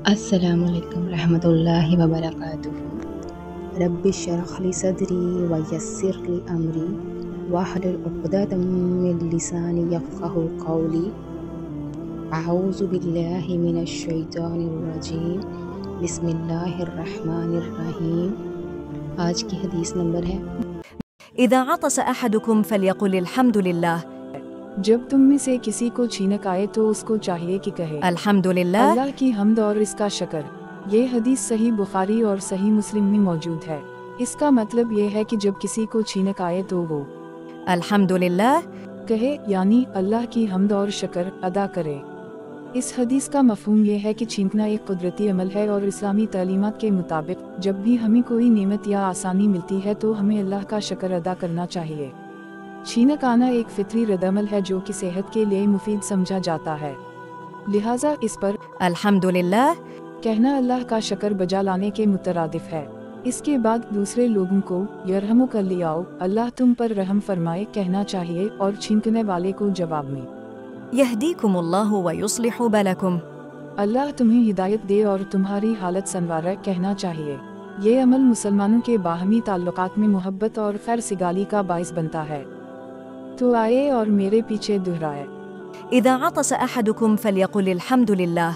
السلام علیکم رحمۃ اللہ وبرکاتہ۔ رب اشرح لی صدری ویسر لی امری واحلل عقدۃ من لسانی یفقہوا قولی۔ اعوذ باللہ من الشیطان الرجیم، بسم اللہ الرحمن الرحیم۔ آج کی حدیث نمبر ہے اذا عطس احدکم فلیقل الحمد للہ۔ جب تم میں سے کسی کو چھینک آئے تو اس کو چاہیے کہ کہے الحمد للہ۔ اللہ کی حمد اور اس کا شکر۔ یہ حدیث صحیح بخاری اور صحیح مسلم میں موجود ہے۔ اس کا مطلب یہ ہے کہ جب کسی کو چھینک آئے تو وہ الحمد للہ کہے، یعنی اللہ کی حمد اور شکر ادا کرے۔ اس حدیث کا مفہوم یہ ہے کہ چھینکنا ایک قدرتی عمل ہے اور اسلامی تعلیمات کے مطابق جب بھی ہمیں کوئی نعمت یا آسانی ملتی ہے تو ہمیں اللہ کا شکر ادا کرنا چاہیے۔ چھینک آنا ایک فطری ردعمل ہے جو کہ صحت کے لیے مفید سمجھا جاتا ہے، لہٰذا اس پر الحمد للہ کہنا اللہ کا شکر بجا لانے کے مترادف ہے۔ اس کے بعد دوسرے لوگوں کو یرحمک اللہ، اللہ تم پر رحم فرمائے کہنا چاہیے، اور چھینکنے والے کو جواب میں یہدیکم اللہ ویصلح بالکم، اللہ تمہیں ہدایت دے اور تمہاری حالت سنوارے کہنا چاہیے۔ یہ عمل مسلمانوں کے باہمی تعلقات میں محبت اور خیر سگالی کا باعث بنتا ہے۔ تو آئے اور میرے پیچھے دہرائے۔ اذا عطس احدکم فلیقل الحمد للہ،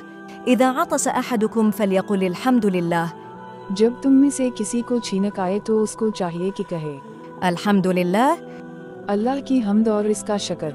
اذا عطس احدکم فلیقل الحمد للہ۔ جب تم میں سے کسی کو چھینک آئے تو اس کو چاہیے کہ کہے الحمد للہ۔ اللہ کی حمد اور اس کا شکر۔